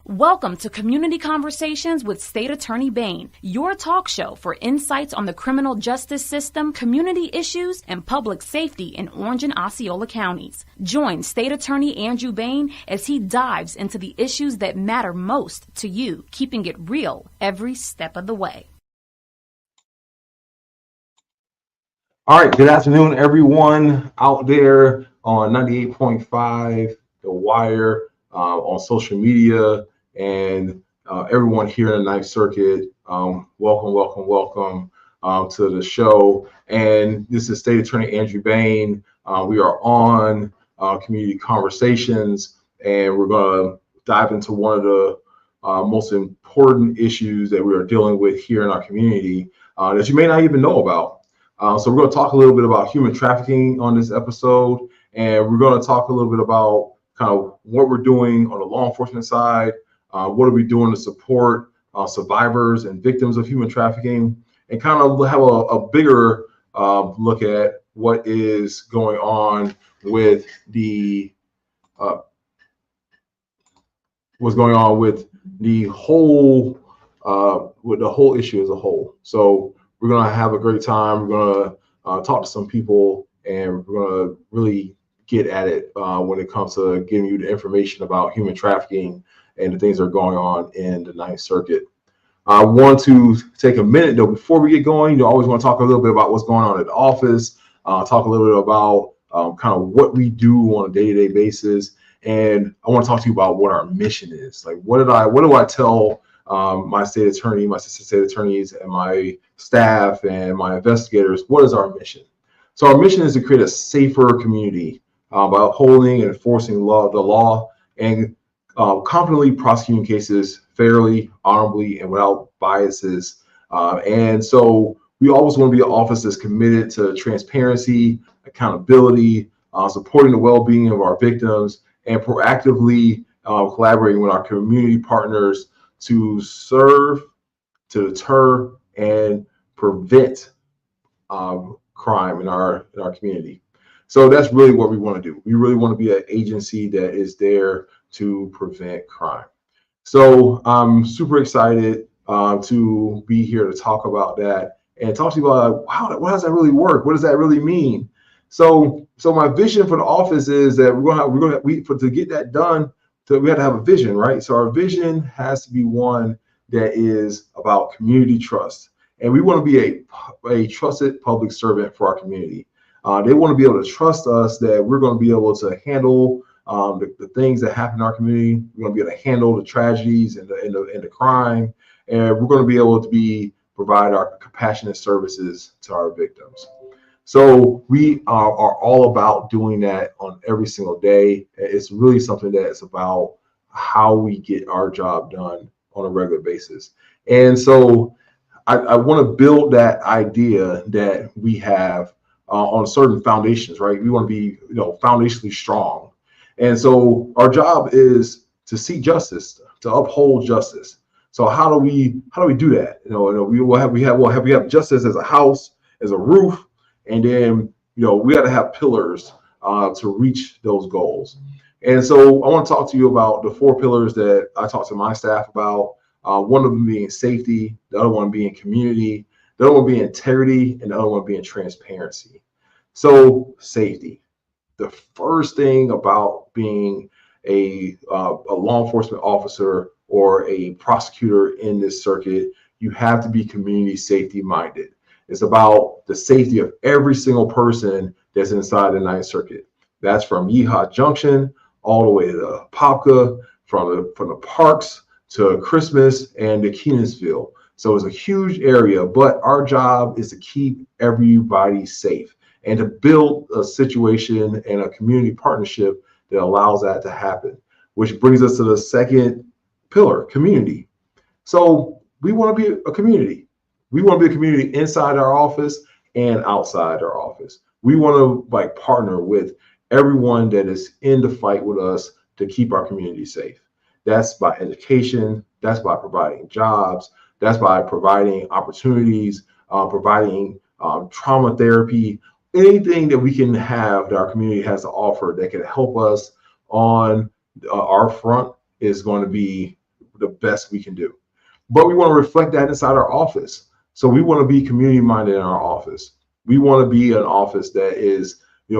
Welcome to Community Conversations with State Attorney Bain, your talk show for insights on the criminal justice system, community issues, and public safety in Orange and Osceola counties. Join State Attorney Andrew Bain as he dives into the issues that matter most to you, keeping it real every step of the way. All right, good afternoon, everyone out there on 98.5, The Wire, on social media, and everyone here in the Ninth Circuit. Welcome to the show. And this is State Attorney Andrew Bain. We are on Community Conversations, and we're going to dive into one of the most important issues that we are dealing with here in our community that you may not even know about. So we're going to talk a little bit about human trafficking on this episode, and we're going to talk a little bit about kind of what we're doing on the law enforcement side, what are we doing to support survivors and victims of human trafficking, and kind of have a bigger look at what is going on with the whole issue as a whole. So we're going to have a great time. We're going to talk to some people, and we're going to really get at it when it comes to giving you the information about human trafficking and the things that are going on in the Ninth Circuit. I want to take a minute, though, before we get going. You always want to talk a little bit about what's going on at the office, talk a little bit about kind of what we do on a day-to-day basis. And I want to talk to you about what our mission is. Like, what do I tell my state attorney, my assistant state attorneys, and my staff and my investigators? What is our mission? So our mission is to create a safer community by upholding and enforcing the law and competently prosecuting cases fairly, honorably, and without biases. And so we always want to be an office that's committed to transparency, accountability, supporting the well-being of our victims, and proactively collaborating with our community partners to serve, to deter, and prevent crime in our community. So that's really what we want to do. We really want to be an agency that is there to prevent crime. So I'm super excited to be here to talk about that and talk to you about how does that really work? What does that really mean? So my vision for the office is that to get that done, we have to have a vision, right? So our vision has to be one that is about community trust, and we want to be a trusted public servant for our community. They want to be able to trust us that we're going to be able to handle the things that happen in our community. We're going to be able to handle the tragedies and the crime, and we're going to be able to provide our compassionate services to our victims. So we are all about doing that on every single day. It's really something that's about how we get our job done on a regular basis. And so I want to build that idea that we have on certain foundations, right? We want to be, foundationally strong. And so our job is to seek justice, to uphold justice. So how do we do that? We have justice as a house, as a roof, and then we got to have pillars to reach those goals. And so I want to talk to you about the 4 pillars that I talk to my staff about. One of them being safety, the other one being community, the other one being integrity, and the other one being transparency. So safety. The first thing about being a law enforcement officer or a prosecutor in this circuit, you have to be community safety minded. It's about the safety of every single person that's inside the Ninth Circuit. That's from Yeehaw Junction all the way to Popka, from the parks to Christmas and to Kenansville. So it's a huge area, but our job is to keep everybody safe and to build a situation and a community partnership that allows that to happen, which brings us to the second pillar, community. So we want to be a community. We want to be a community inside our office and outside our office. We want to partner with everyone that is in the fight with us to keep our community safe. That's by education. That's by providing jobs. That's by providing opportunities, providing trauma therapy, anything that we can have that our community has to offer that can help us on our front is going to be the best we can do. But we want to reflect that inside our office. So we want to be community minded in our office. We want to be an office that is, we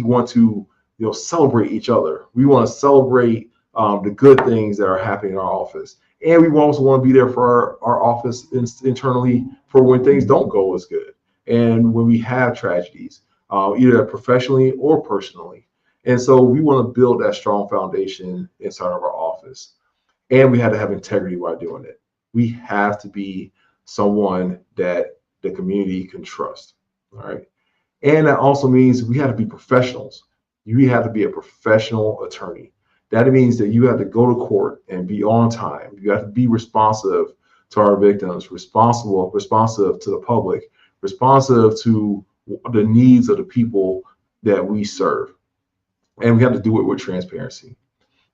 want to, celebrate each other. We want to celebrate the good things that are happening in our office. And we also want to be there for our office internally for when things don't go as good and when we have tragedies, either professionally or personally. And so we want to build that strong foundation inside of our office. And we have to have integrity while doing it. We have to be someone that the community can trust. All right. And that also means we have to be professionals. You have to be a professional attorney. That means that you have to go to court and be on time. You have to be responsive to our victims, responsive to the public, responsive to the needs of the people that we serve. And we have to do it with transparency.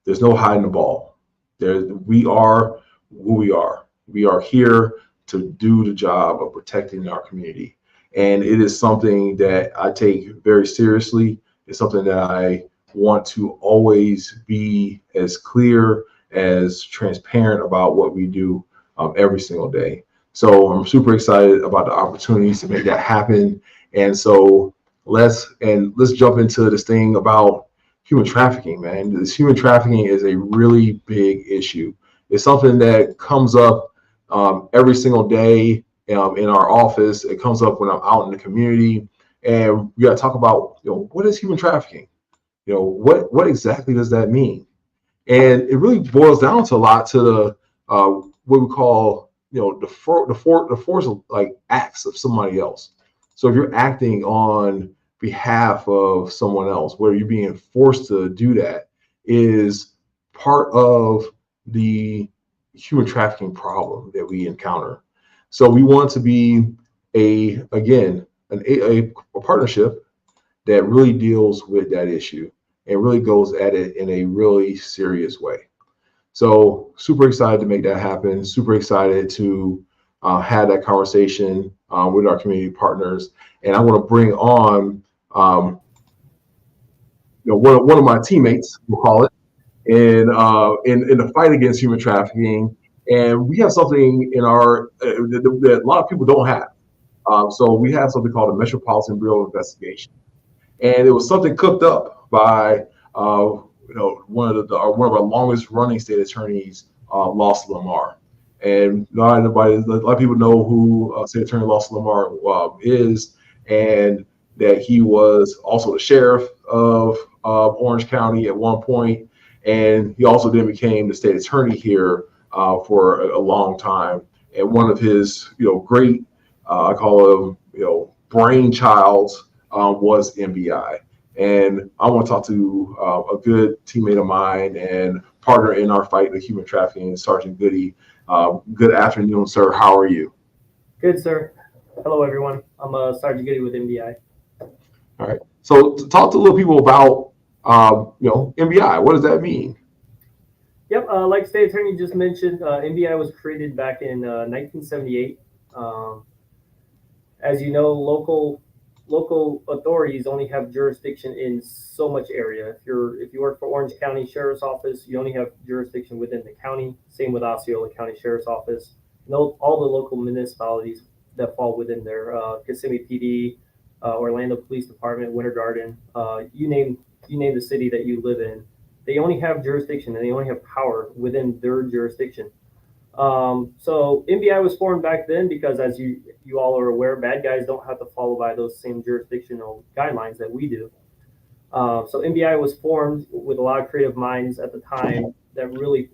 There's no hiding the ball. We are who we are. We are here to do the job of protecting our community. And it is something that I take very seriously. It's something that I want to always be as clear, as transparent about what we do every single day. So I'm super excited about the opportunities to make that happen. And so let's jump into this thing about human trafficking, man. This human trafficking is a really big issue. It's something that comes up every single day in our office. It comes up when I'm out in the community, and we got to talk about, what is human trafficking? What exactly does that mean? And it really boils down to a lot to the what we call, the force of like acts of somebody else. So if you're acting on behalf of someone else, where you're being forced to do that, is part of the human trafficking problem that we encounter. So we want to be a partnership that really deals with that issue and really goes at it in a really serious way. So super excited to make that happen. Super excited to have that conversation with our community partners. And I want to bring on one of my teammates, we'll call it, in the fight against human trafficking. And we have something in our that a lot of people don't have. So we have something called the Metropolitan Bureau of Investigation, and it was something cooked up by one of our longest running state attorneys, Lost Lamar. And a lot of people know who State Attorney Lost Lamar is, and that he was also the sheriff of Orange County at one point, and he also then became the state attorney here for a long time. And one of his great I call him brainchilds was MBI. And I want to talk to a good teammate of mine and partner in our fight with human trafficking, Sergeant Goody. Good afternoon, sir. How are you? Good, sir. Hello, everyone. I'm Sergeant Goody with MBI. All right. So to talk to little people about MBI. What does that mean? Yep. Like State Attorney just mentioned, MBI was created back in 1978. As you know, local authorities only have jurisdiction in so much area. If you work for Orange County Sheriff's Office, you only have jurisdiction within the county. Same with Osceola County Sheriff's Office. All the local municipalities that fall within there, Kissimmee PD, Orlando Police Department, Winter Garden, you name the city that you live in, they only have jurisdiction and they only have power within their jurisdiction. So MBI was formed back then because, as you all are aware, bad guys don't have to follow by those same jurisdictional guidelines that we do. So MBI was formed with a lot of creative minds at the time that really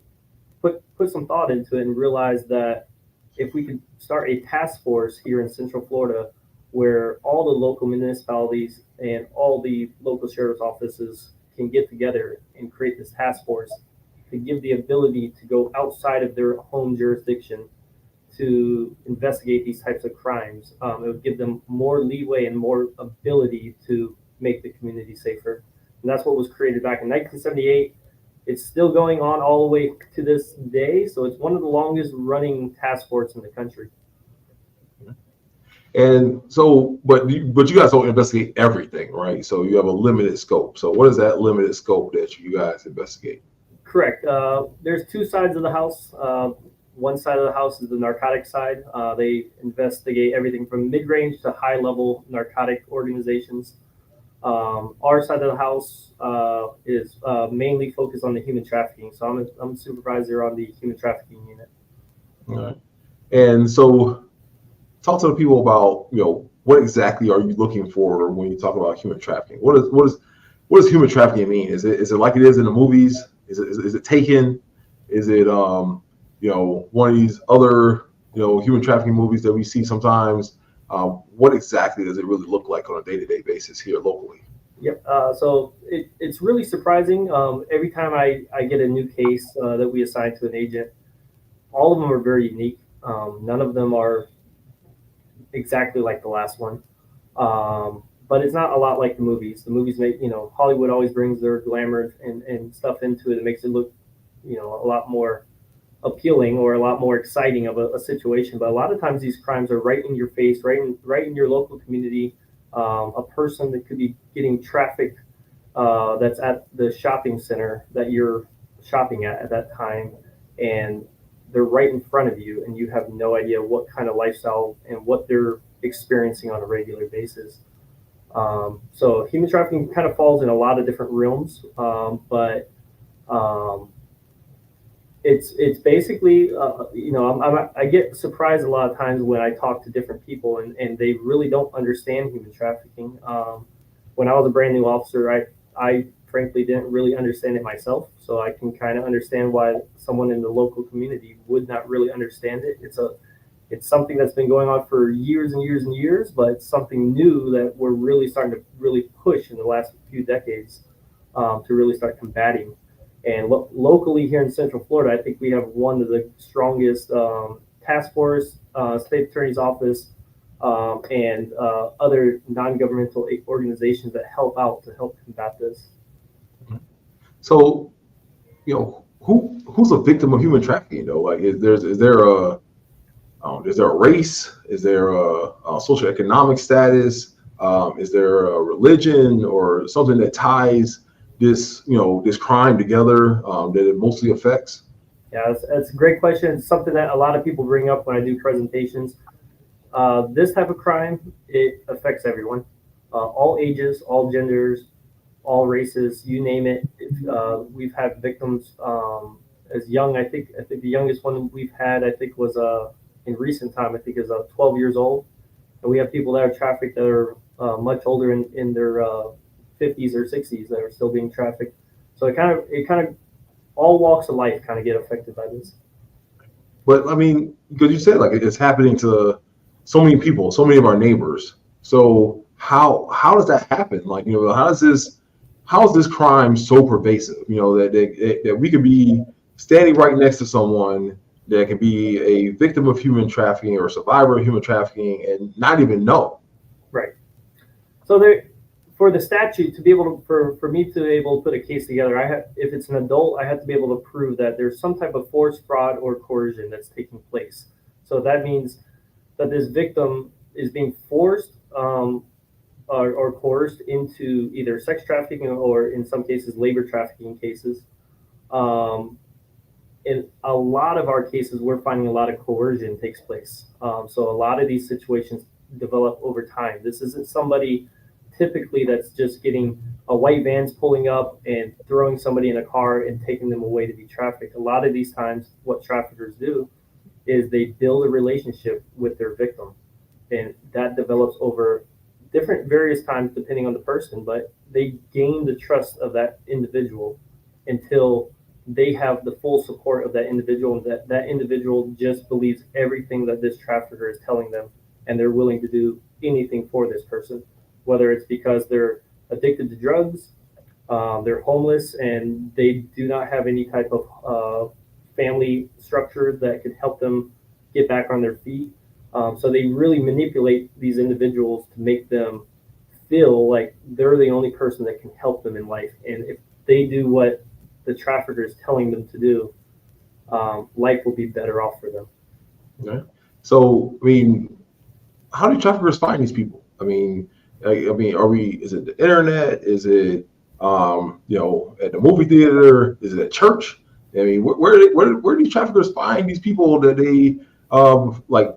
put some thought into it and realized that if we could start a task force here in Central Florida where all the local municipalities and all the local sheriff's offices can get together and create this task force to give the ability to go outside of their home jurisdiction to investigate these types of crimes. It would give them more leeway and more ability to make the community safer. And that's what was created back in 1978. It's still going on all the way to this day. So it's one of the longest running task force in the country. And so, but you guys don't investigate everything, right? So you have a limited scope. So what is that limited scope that you guys investigate? Correct. There's two sides of the house. One side of the house is the narcotic side. They investigate everything from mid-range to high-level narcotic organizations. Our side of the house is mainly focused on the human trafficking. So I'm a supervisor on the human trafficking unit. All right. And so talk to the people about, what exactly are you looking for when you talk about human trafficking? What does human trafficking mean? Is it like it is in the movies? Is it Taken? Is it one of these other human trafficking movies that we see sometimes? What exactly does it really look like on a day-to-day basis here locally? Yep. So it's really surprising. Every time I get a new case that we assign to an agent, all of them are very unique. None of them are exactly like the last one. But it's not a lot like the movies. The movies make, Hollywood always brings their glamour and stuff into it. It makes it look, a lot more appealing or a lot more exciting of a situation. But a lot of times these crimes are right in your face, right in your local community. A person that could be getting trafficked that's at the shopping center that you're shopping at that time, and they're right in front of you, and you have no idea what kind of lifestyle and what they're experiencing on a regular basis. So human trafficking kind of falls in a lot of different realms, but it's basically, I get surprised a lot of times when I talk to different people and they really don't understand human trafficking. When I was a brand new officer, I frankly didn't really understand it myself. So I can kind of understand why someone in the local community would not really understand it. It's something that's been going on for years and years and years, but it's something new that we're really starting to really push in the last few decades to really start combating. And locally here in Central Florida, I think we have one of the strongest task force, state attorney's office, and other non-governmental organizations that help out to help combat this. So, who's a victim of human trafficking? Like, is there a race? Is there a socioeconomic status? Is there a religion or something that ties this crime together that it mostly affects? Yeah, that's a great question. It's something that a lot of people bring up when I do presentations. This type of crime, it affects everyone, all ages, all genders, all races, you name it. We've had victims as young. I think the youngest one we've had, I think, was in recent time. I think is 12 years old, and we have people that are trafficked that are much older in their 50s or 60s that are still being trafficked. So it kind of all walks of life kind of get affected by this. But I mean, because you said like it's happening to so many people, so many of our neighbors. So how does that happen? Like, how is this crime so pervasive? That we could be standing right next to someone that could be a victim of human trafficking or a survivor of human trafficking and not even know. Right. So for the statute to be able to, for me to be able to put a case together, if it's an adult, I have to be able to prove that there's some type of force, fraud, or coercion that's taking place. So that means that this victim is being forced or coerced into either sex trafficking or in some cases labor trafficking cases. In a lot of our cases, we're finding a lot of coercion takes place. So a lot of these situations develop over time. This isn't somebody typically that's just getting a white van's pulling up and throwing somebody in a car and taking them away to be trafficked. A lot of these times, what traffickers do is they build a relationship with their victim, and that develops over different various times depending on the person, but they gain the trust of that individual until they have the full support of that individual, and that individual just believes everything that this trafficker is telling them, and they're willing to do anything for this person, whether it's because they're addicted to drugs, they're homeless, and they do not have any type of family structure that could help them get back on their feet. So they really manipulate these individuals to make them feel like they're the only person that can help them in life. And if they do what the trafficker is telling them to do, life will be better off for them. Okay. So, I mean, how do traffickers find these people? I mean, is it the internet? Is it, At the movie theater? Is it at church? I mean, where do these traffickers find these people that they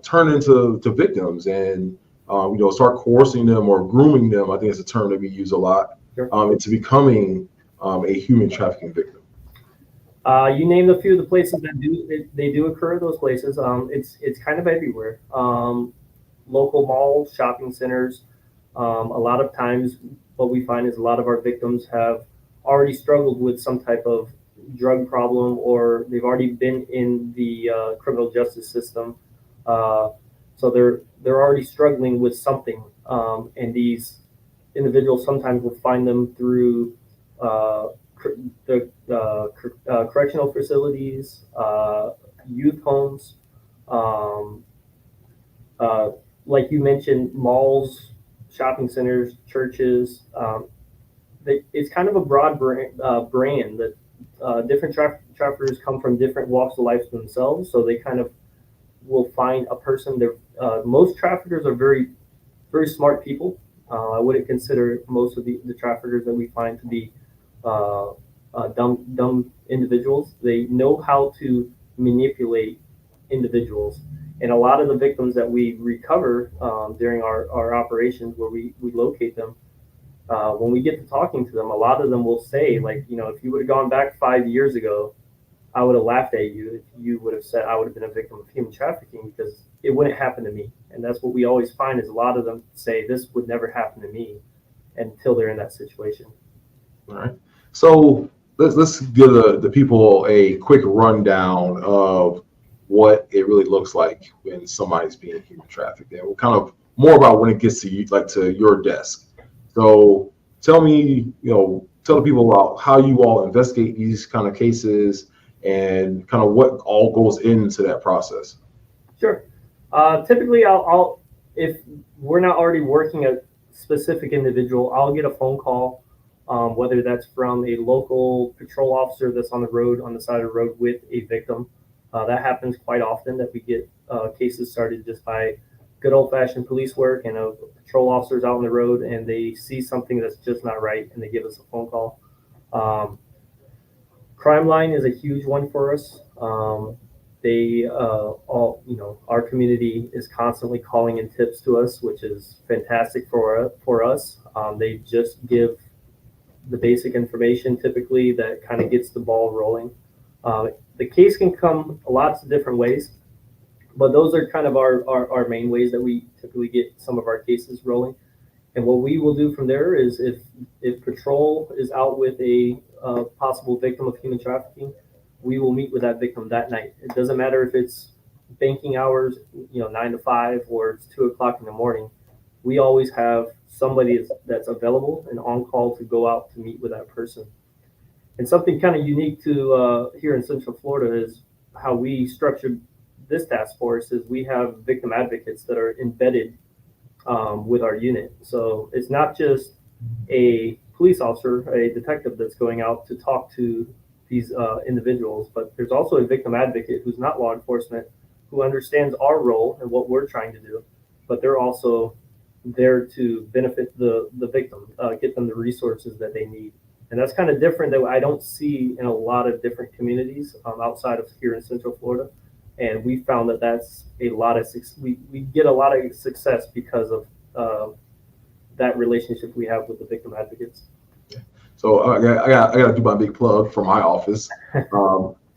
turn into victims and start coercing them or grooming them? I think it's a term that we use a lot. Sure. Into becoming a human trafficking victim. You named a few of the places that they do occur. Those places, it's kind of everywhere. Local malls, shopping centers. A lot of times, what we find is a lot of our victims have already struggled with some type of drug problem, or they've already been in the criminal justice system, so they're already struggling with something. And these individuals sometimes will find them through the correctional facilities, youth homes, like you mentioned, malls, shopping centers, churches. It's kind of a broad brand that different traffickers come from different walks of life themselves, so they kind of will find a person. Most traffickers are very, very smart people. I wouldn't consider most of the traffickers that we find to be dumb individuals. They know how to manipulate individuals. And a lot of the victims that we recover during our operations where we locate them, when we get to talking to them, a lot of them will say, if you would have gone back 5 years ago, I would have laughed at you if you would have said I would have been a victim of human trafficking, because it wouldn't happen to me. And that's what we always find, is a lot of them say this would never happen to me until they're in that situation. All right. So let's give the people a quick rundown of what it really looks like when somebody's being human trafficked, and we'll kind of more about when it gets to you, to your desk. So tell the people about how you all investigate these kind of cases and kind of what all goes into that process. Sure. Typically, I'll if we're not already working a specific individual, I'll get a phone call, whether that's from a local patrol officer that's on the side of the road with a victim. That happens quite often, that we get cases started just by good old-fashioned police work, and a patrol officer's out on the road and they see something that's just not right and they give us a phone call. Crime line is a huge one for us. Our community is constantly calling in tips to us, which is fantastic for us. They just give the basic information typically that kind of gets the ball rolling. The case can come lots of different ways, but those are kind of our main ways that we typically get some of our cases rolling. And what we will do from there is, if patrol is out with a possible victim of human trafficking, we will meet with that victim that night. It doesn't matter if it's banking hours, 9 to 5, or it's 2 o'clock in the morning. We always have somebody that's available and on call to go out to meet with that person. And something kind of unique to here in Central Florida is how we structured this task force is we have victim advocates that are embedded with our unit. So it's not just a police officer, a detective that's going out to talk to these individuals, but there's also a victim advocate who's not law enforcement, who understands our role and what we're trying to do, but they're also there to benefit the victim, get them the resources that they need. And that's kind of different that I don't see in a lot of different communities outside of here in Central Florida. And we found that that's a lot of we get a lot of success because of that relationship we have with the victim advocates. So I got to do my big plug for my office.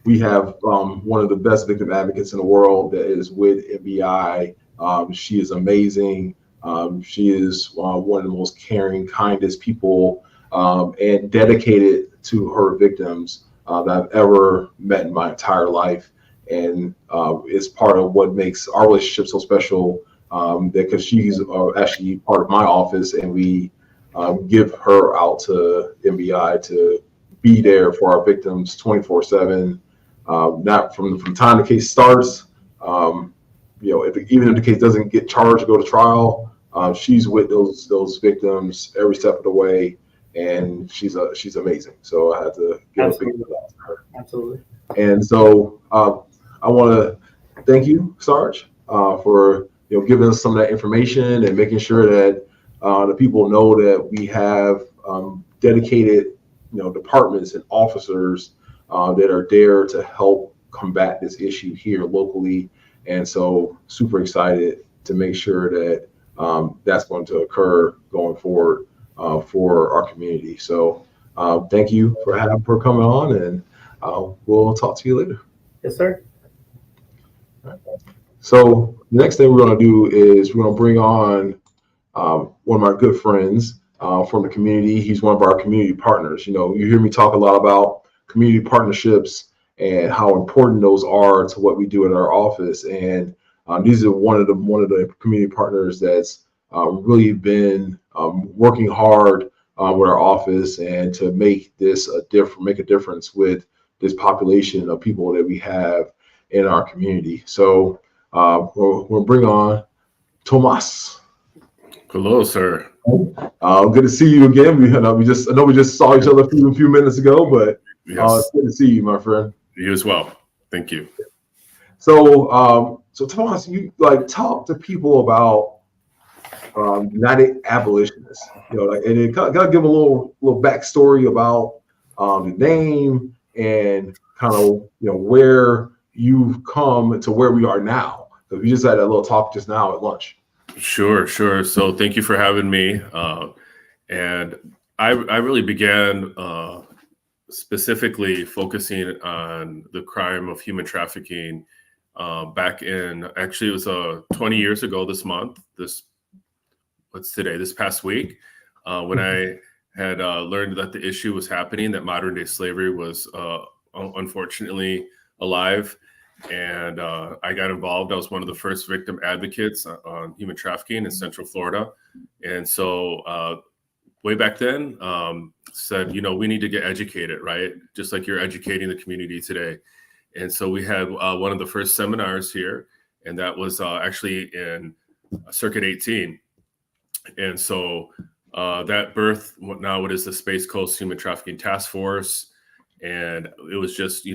We have one of the best victim advocates in the world that is with MBI. She is amazing. She is one of the most caring, kindest people, and dedicated to her victims that I've ever met in my entire life. And it's part of what makes our relationship so special, because she's actually part of my office, and we give her out to MBI to be there for our victims 24/7. Not from the time the case starts, even if the case doesn't get charged, go to trial, she's with those victims every step of the way, and she's amazing. So I had to give a big shout to her. Absolutely. And so I want to thank you, Sarge, for giving us some of that information and making sure that the people know that we have dedicated departments and officers that are there to help combat this issue here locally. And so super excited to make sure that that's going to occur going forward for our community. So thank you for coming on, and we'll talk to you later. Yes, sir. So the next thing we're going to do is we're going to bring on one of my good friends from the community. He's one of our community partners. You hear me talk a lot about community partnerships and how important those are to what we do in our office. And these are one of the community partners that's really been working hard with our office and to make this make a difference with this population of people that we have in our community. So we'll bring on Tomas. Hello, sir. Good to see you again. I know we just saw each other a few minutes ago, but yes. It's good to see you, my friend. You as well. Thank you. So, Tomas, you talk to people about United Abolitionists, and it gotta give a little backstory about the name and kind of where you've come to where we are now. Because we just had a little talk just now at lunch. Sure. So thank you for having me. And I really began specifically focusing on the crime of human trafficking back in, actually it was 20 years ago this month, this past week, when I had learned that the issue was happening, that modern day slavery was unfortunately alive. And I got involved. I was one of the first victim advocates on human trafficking in Central Florida. And so way back then said, we need to get educated, right? Just like you're educating the community today. And so we had one of the first seminars here, and that was actually in Circuit 18. And so that birthed now what is the Space Coast Human Trafficking Task Force. And it was just,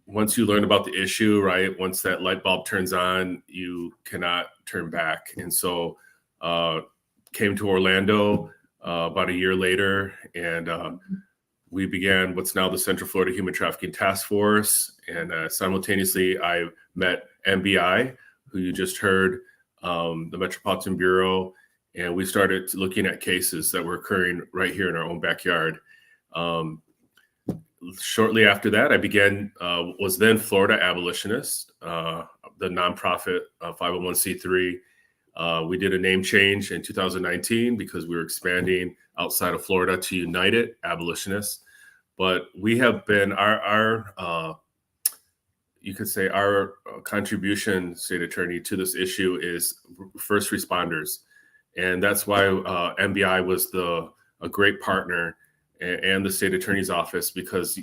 once you learn about the issue, right, once that light bulb turns on, you cannot turn back. And so came to Orlando about a year later, and we began what's now the Central Florida Human Trafficking Task Force. And simultaneously, I met MBI, who you just heard, the Metropolitan Bureau, and we started looking at cases that were occurring right here in our own backyard. Shortly after that, I began, was then Florida Abolitionist, the nonprofit 501c3. We did a name change in 2019 because we were expanding outside of Florida to United Abolitionists. But we have been, you could say our contribution, State Attorney, to this issue is first responders. And that's why MBI was a great partner, and the State Attorney's Office, because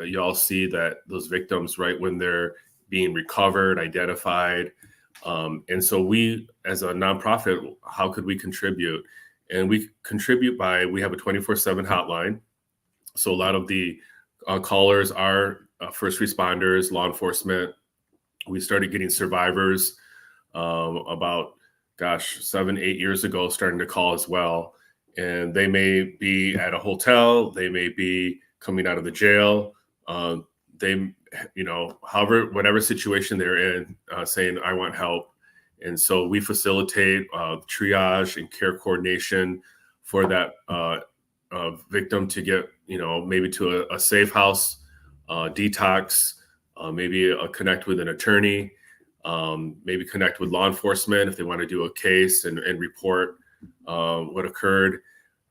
you all see that those victims, right, when they're being recovered, identified. And so we, as a nonprofit, how could we contribute? And we contribute we have a 24/7 hotline. So a lot of the callers are first responders, law enforcement. We started getting survivors about, 7-8 years ago, starting to call as well. And they may be at a hotel, they may be coming out of the jail, whatever situation they're in, saying, I want help. And so we facilitate triage and care coordination for that victim to get, maybe to a safe house, detox, maybe connect with an attorney, maybe connect with law enforcement if they want to do a case and report what occurred.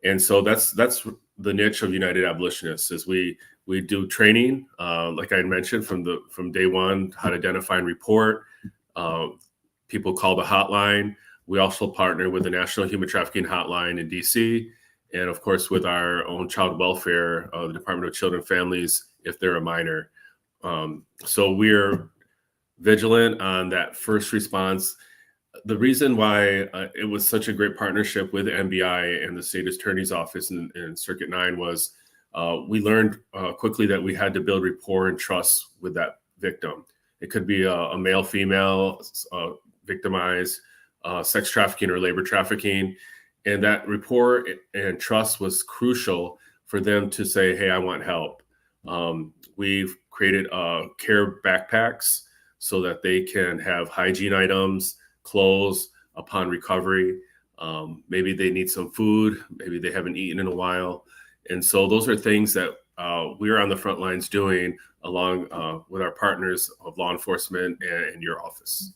And so that's the niche of United Abolitionists, is we do training, like I mentioned, from day one, how to identify and report. People call the hotline. We also partner with the National Human Trafficking Hotline in DC, and of course with our own child welfare, the Department of Children and Families, if they're a minor. So we're vigilant on that first response. The reason why it was such a great partnership with MBI and the State Attorney's Office in Circuit 9 was we learned quickly that we had to build rapport and trust with that victim. It could be a male, female, victimized, sex trafficking or labor trafficking. And that rapport and trust was crucial for them to say, hey, I want help. We've created care backpacks so that they can have hygiene items, clothes upon recovery. Maybe they need some food. Maybe they haven't eaten in a while. And so those are things that we're on the front lines doing along with our partners of law enforcement and your office.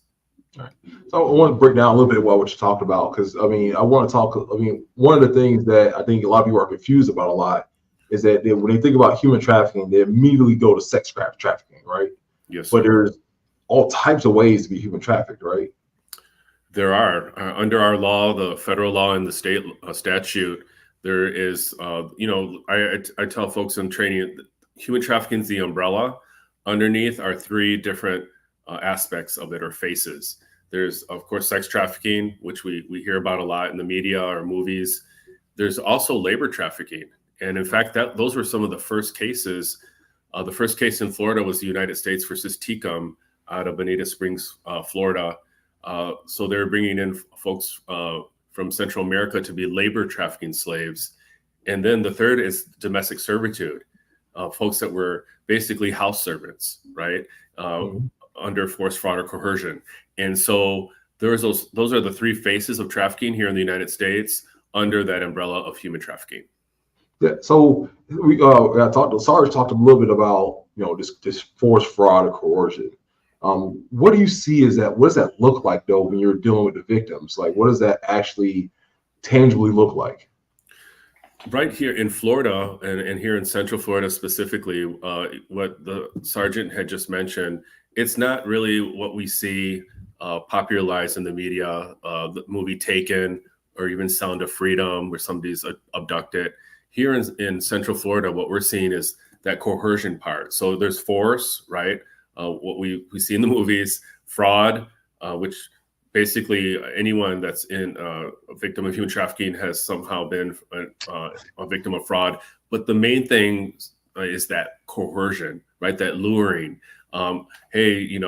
All right. So I want to break down a little bit about what you talked about, because I want to talk. One of the things that I think a lot of people are confused about a lot is that when they think about human trafficking, they immediately go to sex trafficking, right? Yes. But there's all types of ways to be human trafficked, right? There are under our law, the federal law and the state statute. There is, I tell folks in training, human trafficking is the umbrella. Underneath are three different aspects of it, or faces. There's, of course, sex trafficking, which we hear about a lot in the media or movies. There's also labor trafficking. And in fact, those were some of the first cases. The first case in Florida was the United States versus Tecum out of Bonita Springs, Florida. So they're bringing in folks from Central America to be labor trafficking slaves. And then the third is domestic servitude, folks that were basically house servants, right? Under force, fraud, or coercion. And so those are the three faces of trafficking here in the United States under that umbrella of human trafficking. Yeah. So Sarge talked a little bit about, this force, fraud, or coercion. What do you see what does that look like though when you're dealing with the victims? Like, what does that actually tangibly look like? Right here in Florida and here in Central Florida specifically, what the sergeant had just mentioned, it's not really what we see popularized in the media, the movie Taken, or even Sound of Freedom, where somebody's abducted. Here in Central Florida, what we're seeing is that coercion part. So there's force, right? What we see in the movies, fraud, which basically anyone that's in a victim of human trafficking has somehow been a victim of fraud. But the main thing is that coercion, right? That luring. Hey,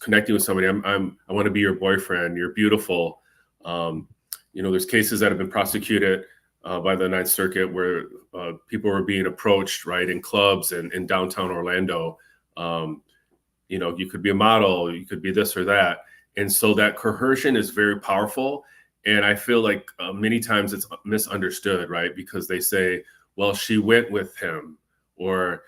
connecting with somebody. I want to be your boyfriend. You're beautiful. There's cases that have been prosecuted by the Ninth Circuit where people were being approached, right, in clubs and in downtown Orlando. You could be a model, you could be this or that. And so that coercion is very powerful. And I feel like many times it's misunderstood, right? Because they say, well, she went with him, or,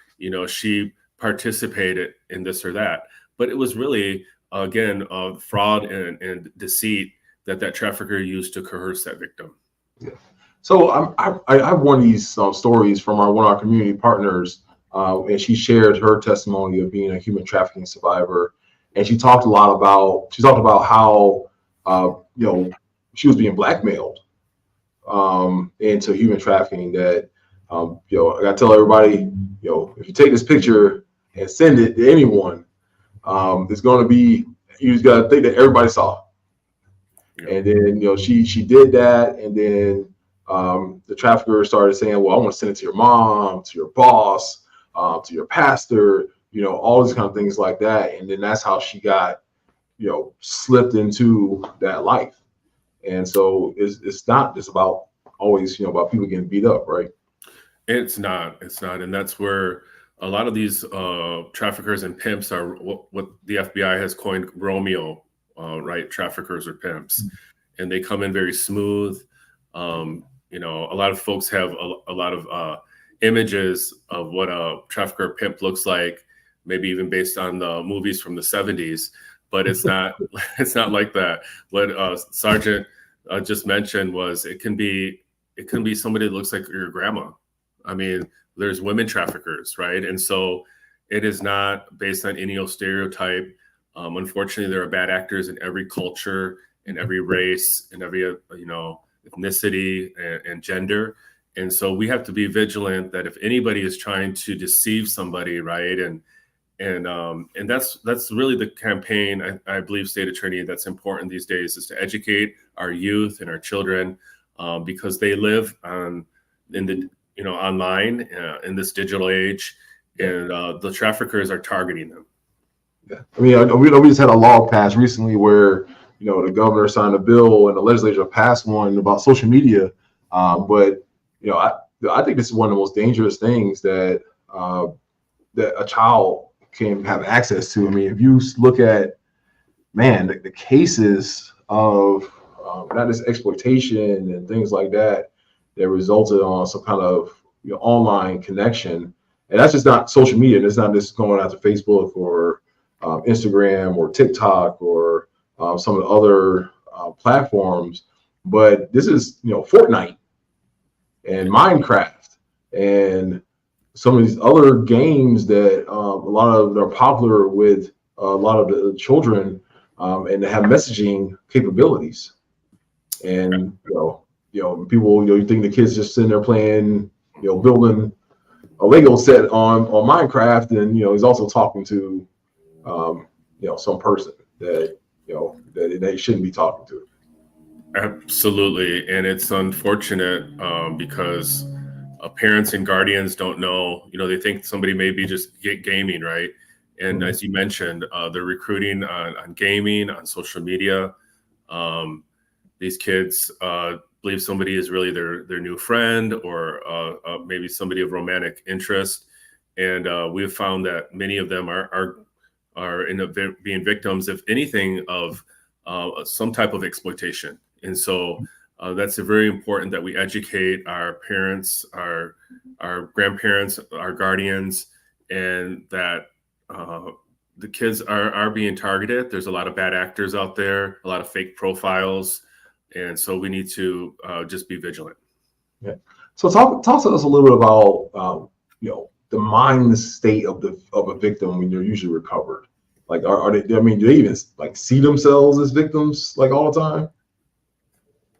she participated in this or that. But it was really, again, fraud and deceit that trafficker used to coerce that victim. Yeah. So I have one of these stories from one of our community partners, and she shared her testimony of being a human trafficking survivor, and she talked about how she was being blackmailed into human trafficking. That I gotta tell everybody, if you take this picture and send it to anyone, it's going to be, you just got to think that everybody saw. And then she did that, and then the trafficker started saying, well, I want to send it to your mom, to your boss, to your pastor, all these kind of things like that. And then that's how she got, slipped into that life. And so it's not just about always, about people getting beat up, right? It's not. And that's where a lot of these traffickers and pimps are what the FBI has coined Romeo, right? Traffickers or pimps. Mm-hmm. And they come in very smooth. A lot of folks have a lot of images of what a trafficker pimp looks like, maybe even based on the movies from the 70s, but it's not like that. What Sergeant just mentioned was it can be somebody that looks like your grandma. I mean, there's women traffickers, right? And so it is not based on any stereotype. Unfortunately, there are bad actors in every culture, in every race, in every ethnicity and gender. And so we have to be vigilant that if anybody is trying to deceive somebody, right? And that's really the campaign, I believe, State Attorney, that's important these days, is to educate our youth and our children because they live online in this digital age, and the traffickers are targeting them. Yeah, I mean, we just had a law passed recently where the governor signed a bill and the legislature passed one about social media, but I think this is one of the most dangerous things that that a child can have access to. I mean, if you look at, man, the cases of not just exploitation and things like that that resulted on some kind of online connection, and that's just not social media. It's not just going out to Facebook or Instagram or TikTok or some of the other platforms, but this is Fortnite and Minecraft and some of these other games that a lot of they're popular with a lot of the children, and they have messaging capabilities. And people, you think the kids just sitting there playing, building a Lego set on Minecraft, and he's also talking to some person that that they shouldn't be talking to. Absolutely, and it's unfortunate because parents and guardians don't know. They think somebody may be just gaming, right? And as you mentioned, they're recruiting on gaming, on social media. These kids believe somebody is really their new friend, or maybe somebody of romantic interest. And we've found that many of them are being victims, if anything, of some type of exploitation. And so that's very important that we educate our parents, our grandparents, our guardians, and that the kids are being targeted. There's a lot of bad actors out there, a lot of fake profiles. And so we need to just be vigilant. Yeah. So talk to us a little bit about the mind state of a victim when you're usually recovered. Like, are they? I mean, do they even see themselves as victims all the time?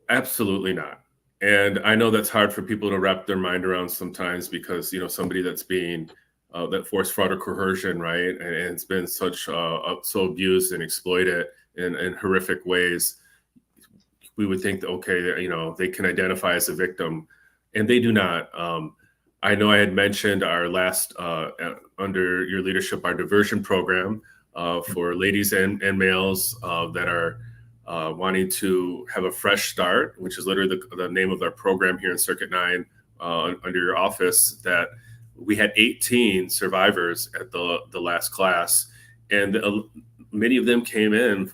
Absolutely not. And I know that's hard for people to wrap their mind around sometimes, because somebody that's being that forced, fraud, or coercion, right, and it's been so abused and exploited in horrific ways. We would think that, okay, they can identify as a victim, and they do not. I know I had mentioned our last, under your leadership, our diversion program for ladies and males that are wanting to have a fresh start, which is literally the name of our program here in Circuit 9 under your office, that we had 18 survivors at the last class, and many of them came in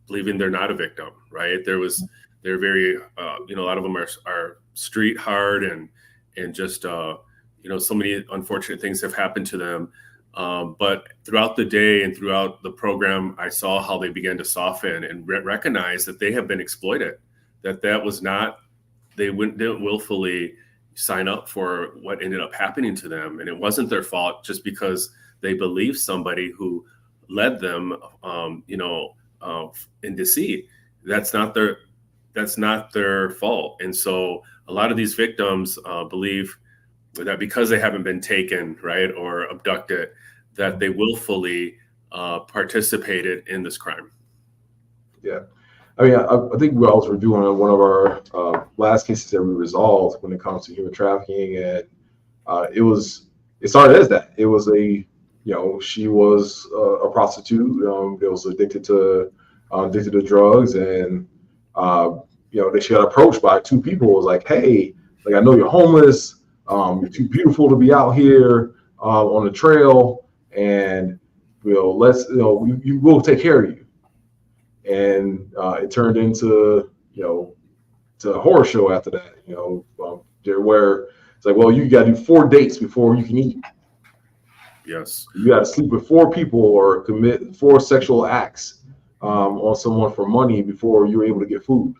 believing they're not a victim, right? They're very, a lot of them are street hard and just, so many unfortunate things have happened to them. But throughout the day and throughout the program, I saw how they began to soften and recognize that they have been exploited, that was not, they didn't willfully sign up for what ended up happening to them. And it wasn't their fault, just because they believed somebody who led them, in deceit. That's not their fault. And so a lot of these victims believe that because they haven't been taken, right, or abducted, that they willfully participated in this crime. Yeah. I mean, I think we also were doing one of our last cases that we resolved when it comes to human trafficking, and it started as that. It was she was a prostitute. That was addicted to drugs, and she got approached by two people. It was like, hey, I know you're homeless. You're too beautiful to be out here on the trail, and let's we will take care of you. And it turned into to a horror show after that. Where it's like, well, you got to do 4 dates before you can eat. Yes, you got to sleep with 4 people or commit 4 sexual acts on someone for money before you're able to get food.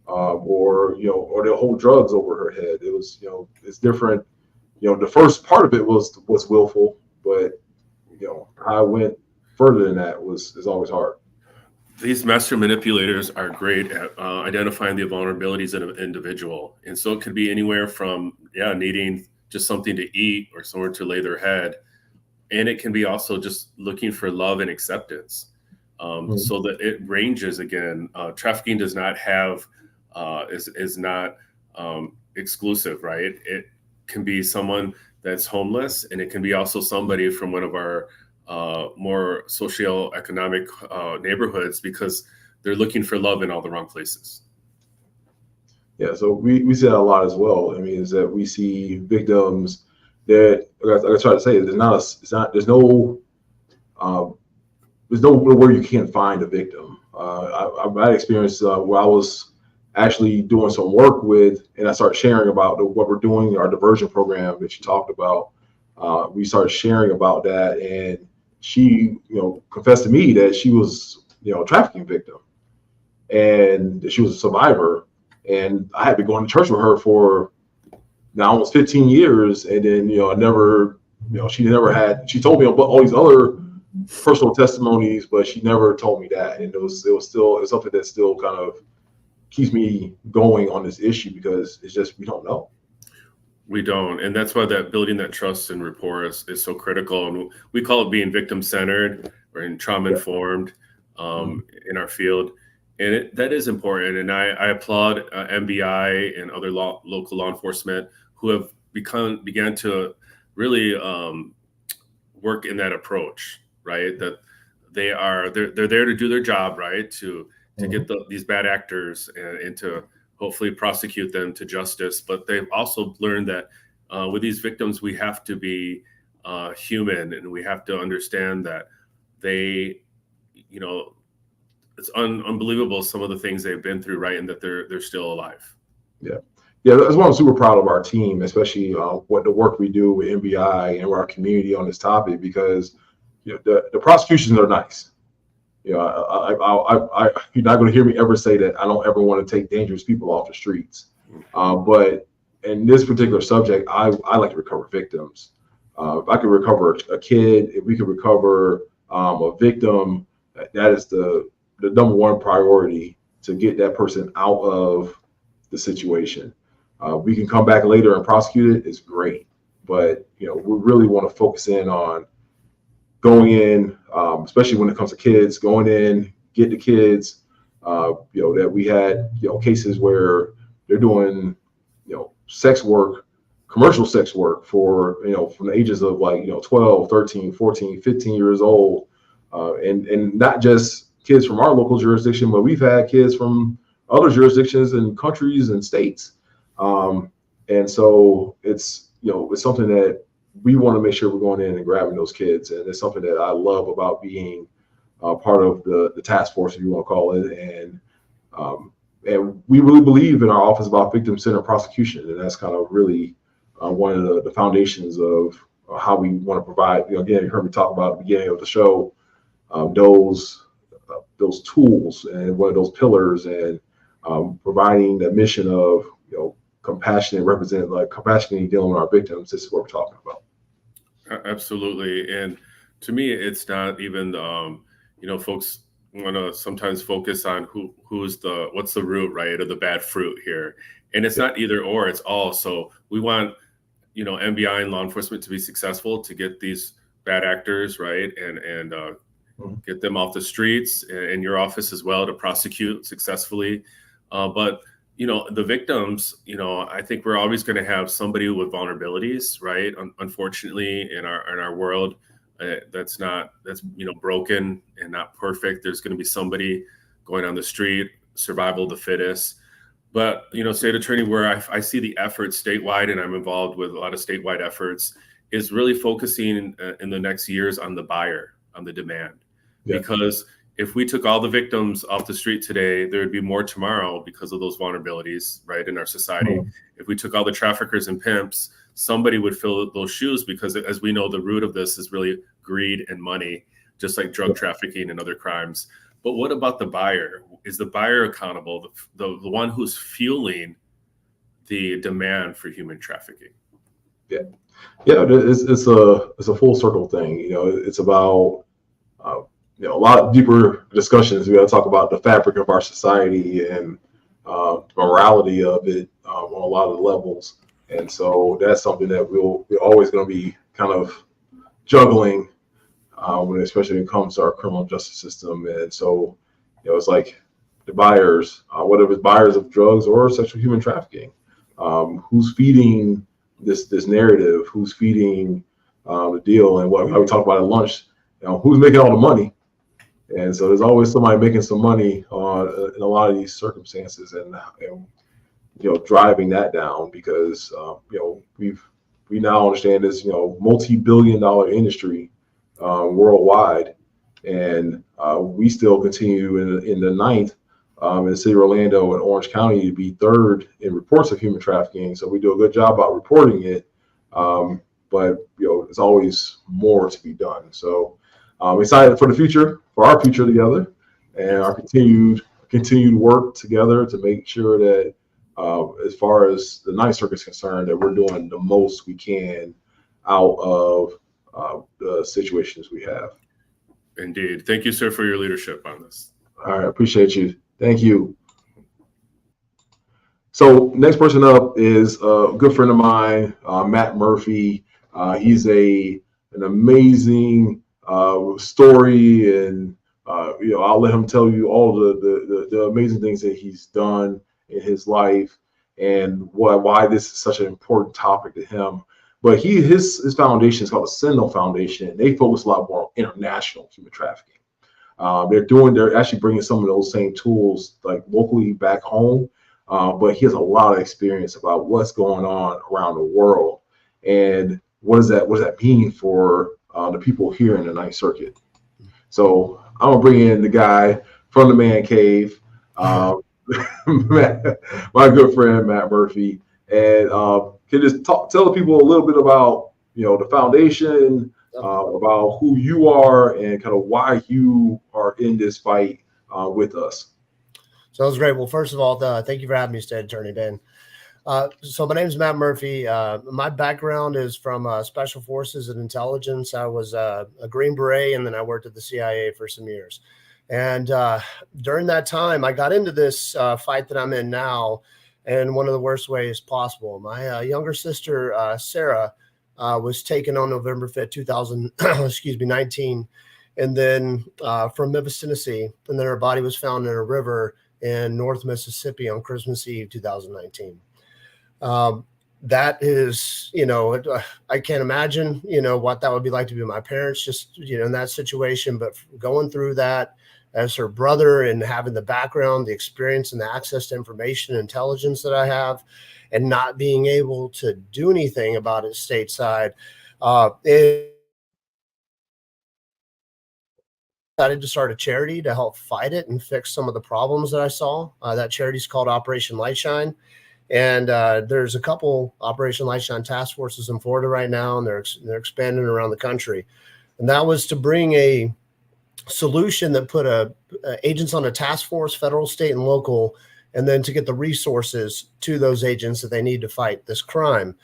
Or they'll hold drugs over her head. It was, it's different. The first part of it was willful, but how it went further than that is always hard. These master manipulators are great at identifying the vulnerabilities of an individual. And so it could be anywhere from, needing just something to eat or somewhere to lay their head. And it can be also just looking for love and acceptance. So that it ranges again. Trafficking does not have, is not exclusive, right? It can be someone that's homeless, and it can be also somebody from one of our more socioeconomic neighborhoods, because they're looking for love in all the wrong places. Yeah, so we see that a lot as well. I mean, is that we see victims that, like I try to say, there's nowhere you can't find a victim. I've had experience where I was actually doing some work with, and I started sharing about what we're doing, our diversion program that you talked about. We started sharing about that, and she, confessed to me that she was, a trafficking victim, and that she was a survivor. And I had been going to church with her for now almost 15 years, and then I never, she told me about all these other personal testimonies, but she never told me that. And it's something that still kind of keeps me going on this issue, because it's just, we don't know. We don't. And that's why that building that trust and rapport is so critical. And we call it being victim centered or in trauma informed in our field. And that is important. And I applaud MBI and other local law enforcement who have began to really work in that approach, right? That they're there to do their job, right? To get these bad actors and to hopefully prosecute them to justice. But they've also learned that with these victims, we have to be human, and we have to understand that they, it's unbelievable some of the things they've been through, right? And that they're still alive. Yeah. Yeah, that's why I'm super proud of our team, especially what the work we do with MBI and our community on this topic, because the prosecutions are nice. You're not going to hear me ever say that I don't ever want to take dangerous people off the streets. But in this particular subject, I like to recover victims. If I can recover a kid, if we can recover a victim, that is the number one priority, to get that person out of the situation. We can come back later and prosecute it. It's great. But, we really want to focus in on going in, especially when it comes to kids, going in, get the kids, that we had, cases where they're doing, sex work, commercial sex work for, from the ages of 12, 13, 14, 15 years old. And not just kids from our local jurisdiction, but we've had kids from other jurisdictions and countries and states. And so it's something that we want to make sure we're going in and grabbing those kids. And it's something that I love about being part of the task force, if you want to call it. And we really believe in our office about victim-centered prosecution. And that's kind of really one of the foundations of how we want to provide, again, you heard me talk about at the beginning of the show, those tools and one of those pillars, and providing the mission of, compassionately dealing with our victims. This is what we're talking about. Absolutely. And to me, it's not even, folks want to sometimes focus on what's the root, right, of the bad fruit here. And it's not either or, it's all. So we want, MBI and law enforcement to be successful, to get these bad actors, right, and get them off the streets, and your office as well, to prosecute successfully. But the victims, I think we're always going to have somebody with vulnerabilities, right? Unfortunately, in our world, that's broken and not perfect. There's going to be somebody going on the street, survival of the fittest. But, State Attorney, where I see the effort statewide, and I'm involved with a lot of statewide efforts, is really focusing in the next years on the buyer, on the demand. Yeah. Because if we took all the victims off the street today, there would be more tomorrow because of those vulnerabilities, right, in our society. If we took all the traffickers and pimps, somebody would fill those shoes, because as we know, the root of this is really greed and money, just like drug trafficking and other crimes. But what about the buyer? Is the buyer accountable, the one who's fueling the demand for human trafficking? Yeah, it's a full circle thing. It's about a lot of deeper discussions. We got to talk about the fabric of our society and morality of it on a lot of the levels. And so that's something that we're always going to be kind of juggling, especially when it comes to our criminal justice system. And so, it's like the buyers, whether it's buyers of drugs or sexual human trafficking, who's feeding this narrative, who's feeding the deal, and what we talked about at lunch, who's making all the money. And so there's always somebody making some money in a lot of these circumstances. And driving that down, because we now understand this multi-billion-dollar industry worldwide, and we still continue in the ninth in the city of Orlando and Orange County to be third in reports of human trafficking. So we do a good job about reporting it, but there's always more to be done. So I'm excited for the future, for our future together, and our continued work together to make sure that as far as the Ninth Circuit is concerned, that we're doing the most we can out of the situations we have. Indeed. Thank you, sir, for your leadership on this. All right. Appreciate you. Thank you. So next person up is a good friend of mine, Matt Murphy. He's an amazing story, and I'll let him tell you all the amazing things that he's done in his life and why this is such an important topic to him. But his foundation is called the Sentinel Foundation. They focus a lot more on international human trafficking. They're actually bringing some of those same tools like locally back home, but he has a lot of experience about what's going on around the world and what does that mean for the people here in the Ninth Circuit. So I'm gonna bring in the guy from the man cave, my good friend Matt Murphy, and can you just tell the people a little bit about the foundation, about who you are, and kind of why you are in this fight with us. Sounds great. Well, first of all, thank you for having me, State Attorney Bain. So my name is Matt Murphy. My background is from Special Forces and Intelligence. I was a Green Beret, and then I worked at the CIA for some years. And during that time, I got into this fight that I'm in now in one of the worst ways possible. My younger sister, Sarah, was taken on November 5th, 2019, and then from Memphis, Tennessee, and then her body was found in a river in North Mississippi on Christmas Eve, 2019. That is, I can't imagine, what that would be like to be my parents, just, in that situation, but going through that as her brother and having the background, the experience, and the access to information and intelligence that I have, and not being able to do anything about it stateside, decided to start a charity to help fight it and fix some of the problems that I saw. That charity is called Operation Lightshine. And there's a couple Operation Lightshine task forces in Florida right now, and they're expanding around the country. And that was to bring a solution that put agents on a task force, federal, state, and local, and then to get the resources to those agents that they need to fight this crime.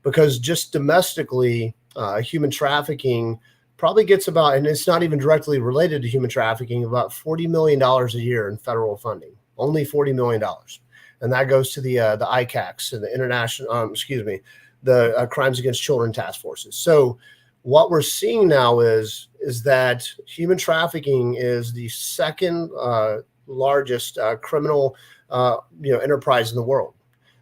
Because just domestically, human trafficking probably gets about, and it's not even directly related to human trafficking, about $40 million a year in federal funding, only $40 million. And that goes to the ICACs and the international, the Crimes Against Children task forces. So what we're seeing now is that human trafficking is the second largest criminal enterprise in the world.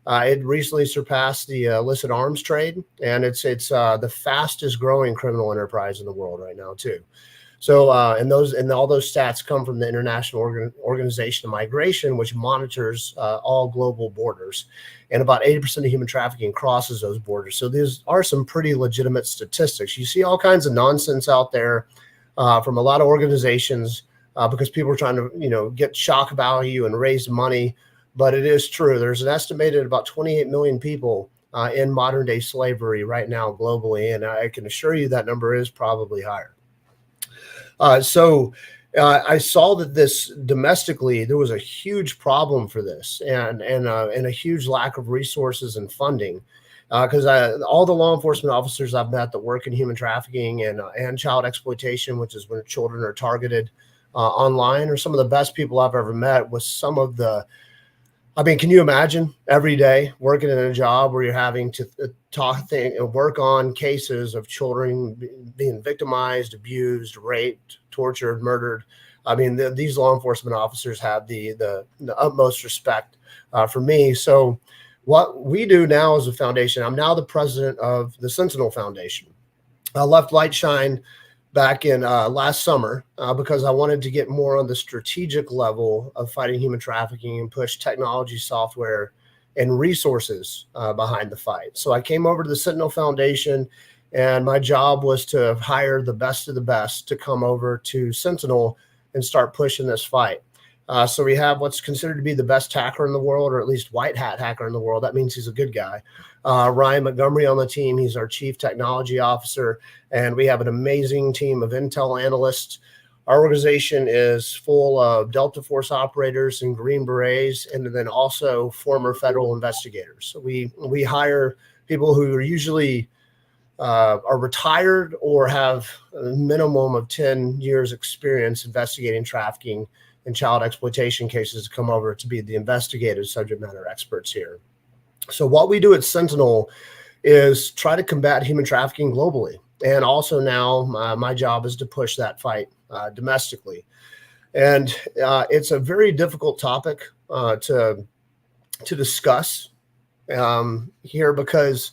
It recently surpassed the illicit arms trade, and it's the fastest growing criminal enterprise in the world right now too. So and all those stats come from the International Organization of Migration, which monitors all global borders, and about 80% of human trafficking crosses those borders. So these are some pretty legitimate statistics. You see all kinds of nonsense out there from a lot of organizations because people are trying to get shock value and raise money. But it is true. There's an estimated about 28 million people in modern day slavery right now globally, and I can assure you that number is probably higher. So I saw that this domestically, there was a huge problem for this and a huge lack of resources and funding. Because all the law enforcement officers I've met that work in human trafficking and child exploitation, which is when children are targeted online, are some of the best people I've ever met. With some of the, can you imagine every day working in a job where you're having to work on cases of children being victimized, abused, raped, tortured, murdered? These law enforcement officers have the utmost respect for me. So what we do now as a foundation, I'm now the president of the Sentinel Foundation. I left Lightshine back in last summer because I wanted to get more on the strategic level of fighting human trafficking and push technology, software, and resources behind the fight. So I came over to the Sentinel Foundation, and my job was to hire the best of the best to come over to Sentinel and start pushing this fight. So we have what's considered to be the best hacker in the world, or at least white hat hacker in the world. That means he's a good guy. Ryan Montgomery on the team. He's our chief technology officer. And we have an amazing team of intel analysts. Our organization is full of Delta Force operators and Green Berets, and then also former federal investigators. So we hire people who are usually are retired or have a minimum of 10 years experience investigating trafficking and child exploitation cases to come over to be the investigative subject matter experts here. So what we do at Sentinel is try to combat human trafficking globally. And also now my job is to push that fight domestically. And it's a very difficult topic to discuss here because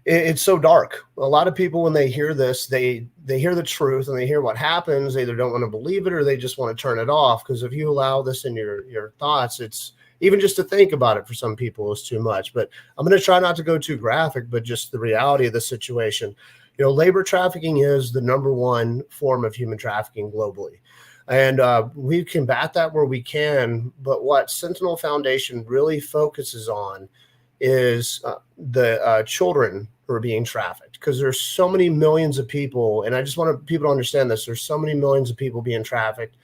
it's so dark. A lot of people, when they hear this, they hear the truth and they hear what happens. They either don't want to believe it or they just want to turn it off. Because if you allow this in your thoughts, it's even just to think about it for some people is too much. But I'm going to try not to go too graphic, but just the reality of the situation. You know, labor trafficking is the #1 form of human trafficking globally. And we combat that where we can. But what Sentinel Foundation really focuses on is the children who are being trafficked, because there's so many millions of people. And I just want people to understand this. There's so many millions of people being trafficked.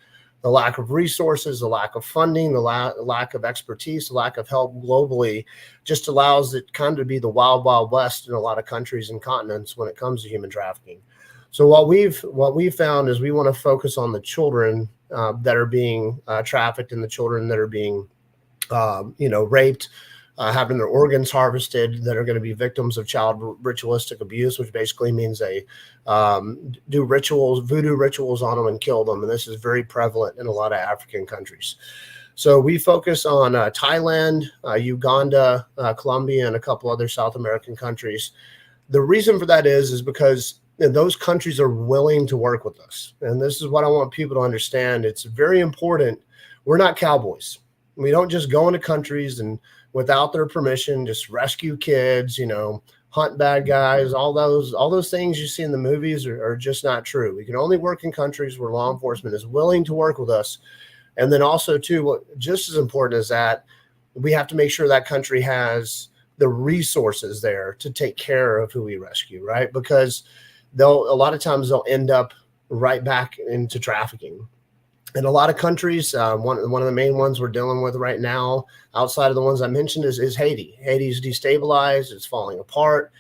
The lack of resources, the lack of funding, the lack of expertise, the lack of help globally just allows it kind of to be the wild, wild west in a lot of countries and continents when it comes to human trafficking. So what we've found is we want to focus on the children that are being trafficked and the children that are being, raped, having their organs harvested, that are going to be victims of child ritualistic abuse, which basically means they do voodoo rituals on them and kill them. And this is very prevalent in a lot of African countries. So we focus on Thailand, Uganda, Colombia, and a couple other South American countries. The reason for that is because those countries are willing to work with us. And this is what I want people to understand. It's very important. We're not cowboys. We don't just go into countries and without their permission, just rescue kids, hunt bad guys. All those things you see in the movies are just not true. We can only work in countries where law enforcement is willing to work with us. And then also too, what just as important as that, we have to make sure that country has the resources there to take care of who we rescue, right? Because a lot of times they'll end up right back into trafficking. In a lot of countries, one of the main ones we're dealing with right now, outside of the ones I mentioned, is Haiti. Haiti's destabilized. It's falling apart.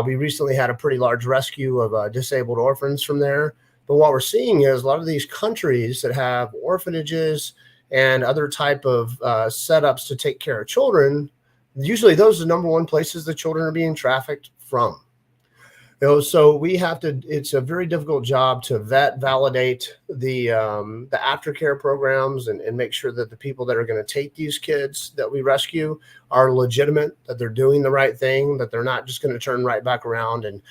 We recently had a pretty large rescue of disabled orphans from there. But what we're seeing is a lot of these countries that have orphanages and other type of setups to take care of children, usually those are the #1 places the children are being trafficked from. So we have to, it's a very difficult job to validate the aftercare programs and make sure that the people that are going to take these kids that we rescue are legitimate, that they're doing the right thing, that they're not just going to turn right back around and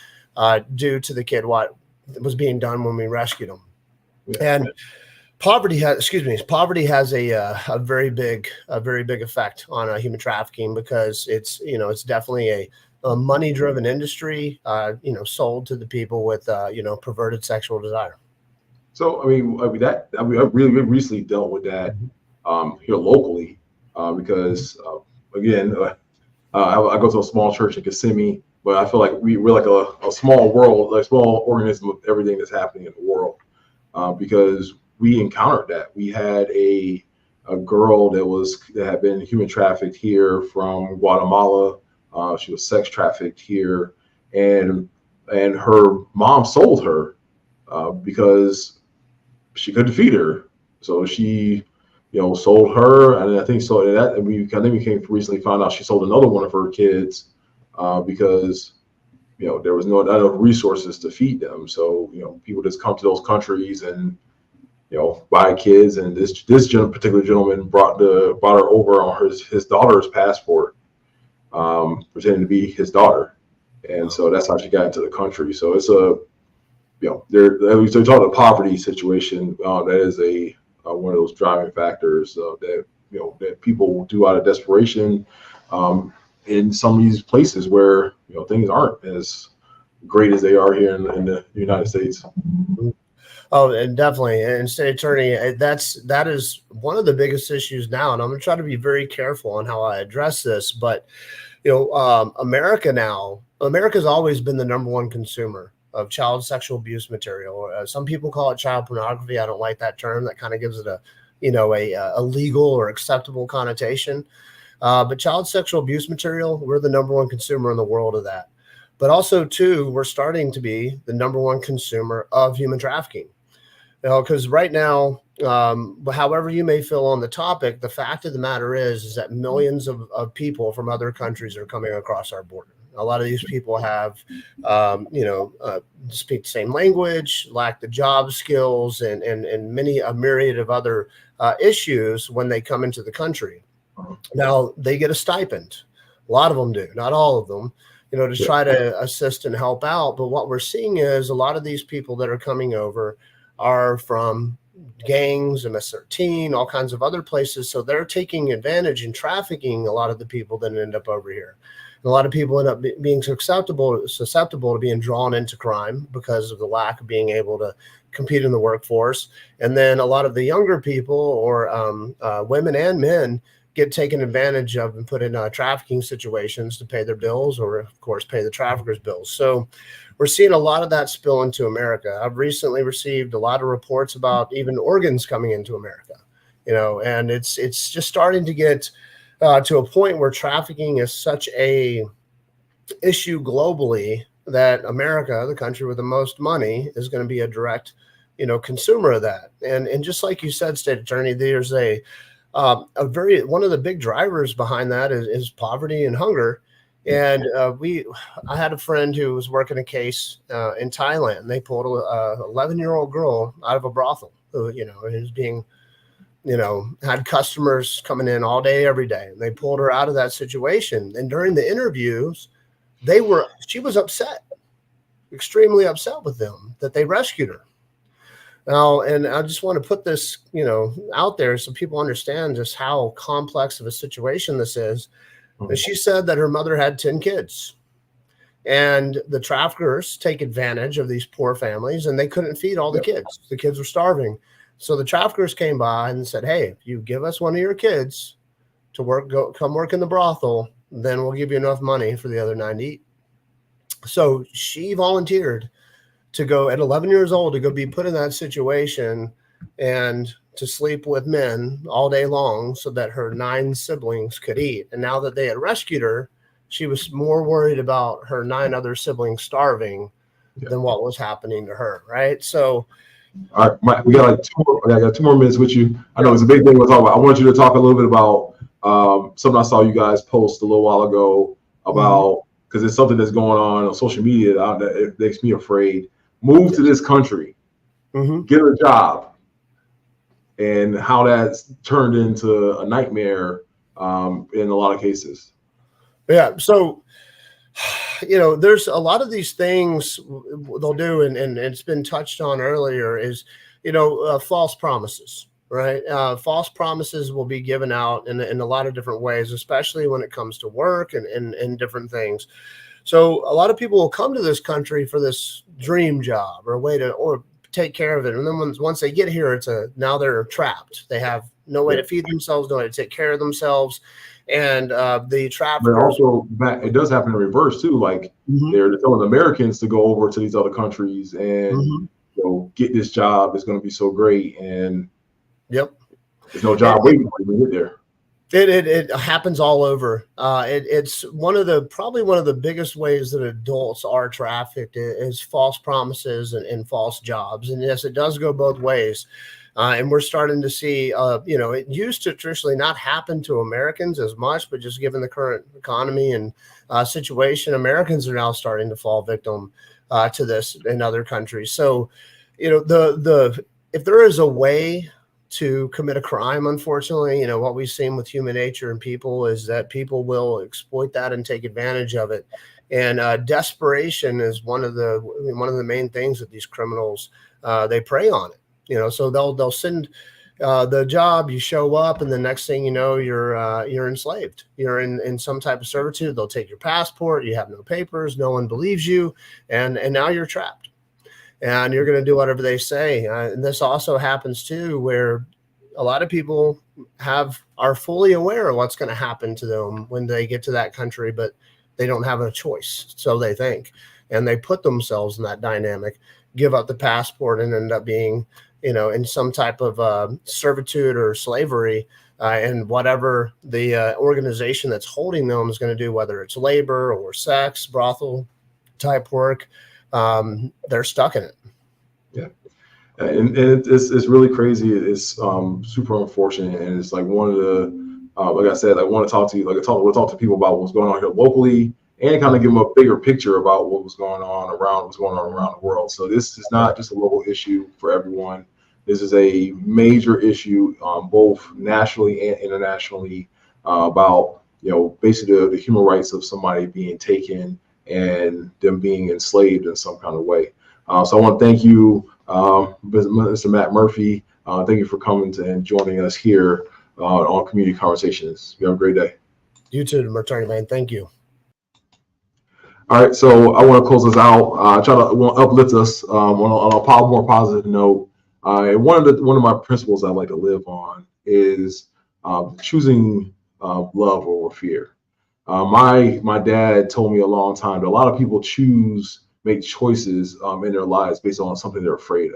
do to the kid what was being done when we rescued them. Yeah. And poverty has a very big effect on human trafficking, because it's definitely a money-driven industry, sold to the people with, perverted sexual desire. So, we really recently dealt with that here locally because, again, I go to a small church in Kissimmee, but I feel like we're like a small world, like a small organism of everything that's happening in the world because we encountered that. We had a girl that had been human trafficked here from Guatemala. She was sex trafficked here, and her mom sold her because she couldn't feed her. So she, sold her, and I think so. And we recently found out she sold another one of her kids because there was not enough resources to feed them. So people just come to those countries and buy kids. And this particular gentleman brought her over on his daughter's passport. Pretending to be his daughter, and so that's how she got into the country. So it's we talk about poverty situation. That is one of those driving factors that people will do out of desperation. in some of these places where things aren't as great as they are here in the United States. Oh, and definitely. And State Attorney, that is one of the biggest issues now. And I'm going to try to be very careful on how I address this. But, America's always been the number one consumer of child sexual abuse material. Some people call it child pornography. I don't like that term. That kind of gives it a legal or acceptable connotation. But child sexual abuse material, we're the number one consumer in the world of that. But also, too, we're starting to be the number one consumer of human trafficking. Because right now, however you may feel on the topic, the fact of the matter is that millions of people from other countries are coming across our border. A lot of these people have, speak the same language, lack the job skills, and a myriad of other issues when they come into the country. Now, they get a stipend. A lot of them do, not all of them, to try to assist and help out. But what we're seeing is a lot of these people that are coming over are from gangs, MS-13, all kinds of other places. So they're taking advantage and trafficking a lot of the people that end up over here. And a lot of people end up being susceptible to being drawn into crime because of the lack of being able to compete in the workforce. And then a lot of the younger people or women and men get taken advantage of and put in trafficking situations to pay their bills or, of course, pay the traffickers' bills. So we're seeing a lot of that spill into America. I've recently received a lot of reports about even organs coming into America, and it's just starting to get to a point where trafficking is such a issue globally that America, the country with the most money, is going to be a direct, consumer of that. And just like you said, State Attorney, there's one of the big drivers behind that is poverty and hunger. And I had a friend who was working a case in Thailand. They pulled a 11-year-old girl out of a brothel who, is being, had customers coming in all day, every day. And they pulled her out of that situation. And during the interviews, she was upset, extremely upset with them that they rescued her. Now, and I just want to put this, out there so people understand just how complex of a situation this is. And she said that her mother had 10 kids and the traffickers take advantage of these poor families and they couldn't feed all the kids. The kids were starving. So the traffickers came by and said, hey, if you give us one of your kids to come work in the brothel, then we'll give you enough money for the other 9 to eat. So she volunteered to go at 11 years old to go be put in that situation and to sleep with men all day long so that her 9 siblings could eat. And now that they had rescued her, she was more worried about her 9 other siblings starving than what was happening to her. Right. So, all right, we got I got 2 more minutes with you. I know it's a big thing we'll talk about. I want you to talk a little bit about something I saw you guys post a little while ago about, because it's something that's going on social media that it makes me afraid. Move to this country, get a job, and how that's turned into a nightmare in a lot of cases. Yeah. So, there's a lot of these things they'll do, and it's been touched on earlier is, false promises, right? False promises will be given out in a lot of different ways, especially when it comes to work and different things. So a lot of people will come to this country for this dream job or a way to take care of it. And then once they get here, now they're trapped. They have no way to feed themselves, no way to take care of themselves. And the traffickers. But also, it does happen in reverse too. Like they're telling Americans to go over to these other countries and get this job. It's going to be so great, and there's no job waiting for you when you get there. It happens all over. It's probably one of the biggest ways that adults are trafficked is false promises and false jobs. And yes, it does go both ways. And we're starting to see, it used to traditionally not happen to Americans as much, but just given the current economy and situation, Americans are now starting to fall victim to this in other countries. So, if there is a way to commit a crime, unfortunately, what we've seen with human nature and people is that people will exploit that and take advantage of it. And desperation is one of the main things that these criminals they prey on it. So they'll send, the job, you show up, and the next thing you know, you're enslaved. You're in some type of servitude. They'll take your passport. You have no papers. No one believes you, and now you're trapped, and you're going to do whatever they say. And this also happens too, where a lot of people are fully aware of what's going to happen to them when they get to that country, but they don't have a choice, so they think, and they put themselves in that dynamic, give up the passport, and end up being, in some type of servitude or slavery, and whatever the organization that's holding them is going to do, whether it's labor or sex, brothel type work, they're stuck in it. Yeah. And it's really crazy. It's super unfortunate. And it's like one of the, like I said, I want to talk to you, we'll talk to people about what's going on here locally and kind of give them a bigger picture about what's going on around the world. So this is not just a local issue for everyone. This is a major issue, both nationally and internationally, about, basically the human rights of somebody being taken and them being enslaved in some kind of way. So I want to thank you, Mr. Matt Murphy. Thank you for coming and joining us here on Community Conversations. You have a great day. You too, Attorney Bain. Thank you. All right, so I want to close this out. Want to uplift us on a more positive note. One of my principles I like to live on is choosing love over fear. My dad told me a long time that a lot of people make choices in their lives based on something they're afraid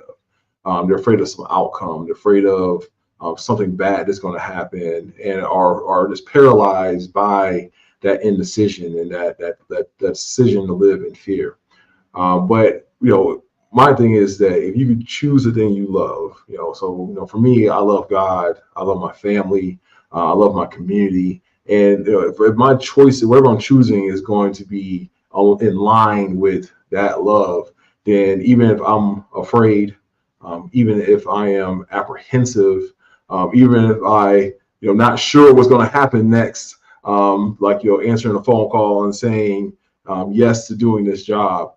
of. They're afraid of some outcome. They're afraid of something bad that's going to happen, and are just paralyzed by that indecision and that decision to live in fear. But my thing is that if you could choose the thing you love, for me, I love God, I love my family, I love my community, and if my choice, whatever I'm choosing, is going to be in line with that love, then even if I'm afraid, even if I am apprehensive, even if I not sure what's going to happen next, like answering a phone call and saying yes to doing this job,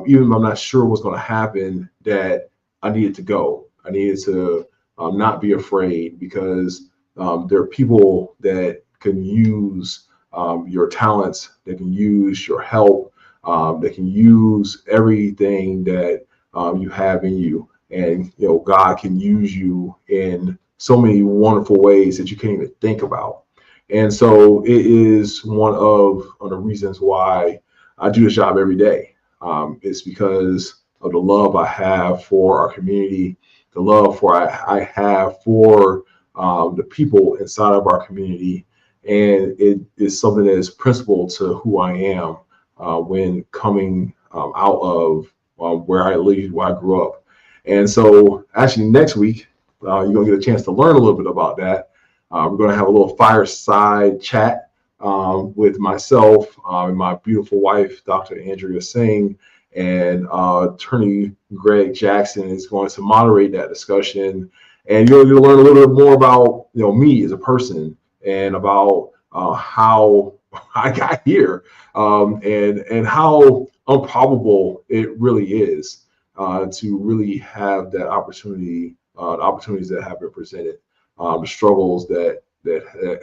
even if I'm not sure what's going to happen, that I needed to go. I needed to not be afraid, because there are people that can use your talents, that can use your help, that can use everything that you have in you. And God can use you in so many wonderful ways that you can't even think about. And so it is one of the reasons why I do this job every day. It's because of the love I have for our community, the love I have for the people inside of our community. And it is something that is principal to who I am when coming out of where I live, where I grew up. And so actually next week, you're going to get a chance to learn a little bit about that. We're going to have a little fireside chat with myself and my beautiful wife, Dr. Andrea Bain, and Attorney Greg Jackson is going to moderate that discussion. And you'll learn a little bit more about me as a person, and about how I got here, and how improbable it really is to really have that opportunity, the opportunities that have been presented, the struggles that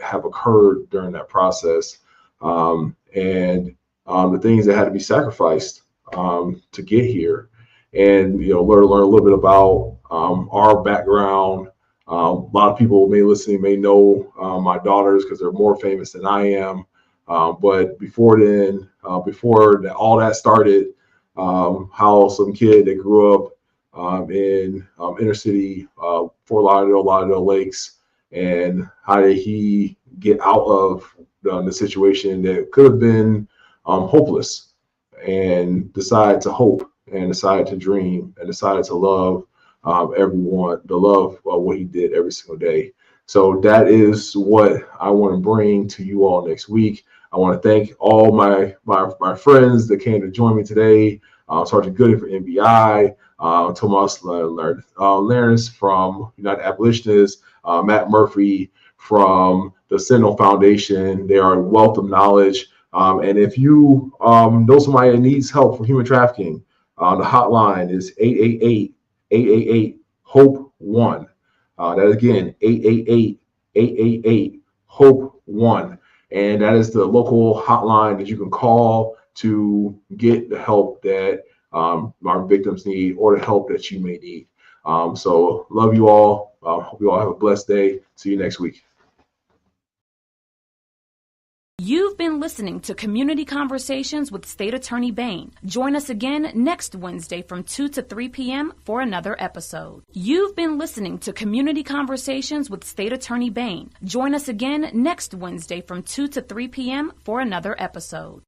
have occurred during that process, and the things that had to be sacrificed to get here, and learn a little bit about our background. A lot of people may know my daughters because they're more famous than I am. But before then, before all that started, how some kid that grew up in inner city Fort Lauderdale Lakes, and how did he get out of the situation that could have been hopeless, and decide to hope, and decide to dream, and decided to love everyone, to love what he did every single day. So that is what I want to bring to you all next week. I want to thank all my friends that came to join me today. Sergeant Gooding for NBI, Tomas Lernis from United Abolitionists, Matt Murphy from the Sentinel Foundation. They are a wealth of knowledge. And if you know somebody that needs help for human trafficking, the hotline is 888-888-HOPE-1. That again, 888-888-HOPE-1. And that is the local hotline that you can call to get the help that our victims need or the help that you may need. So love you all. Hope you all have a blessed day. See you next week. You've been listening to Community Conversations with State Attorney Bain. Join us again next Wednesday from 2 to 3 p.m. for another episode. You've been listening to Community Conversations with State Attorney Bain. Join us again next Wednesday from 2 to 3 p.m. for another episode.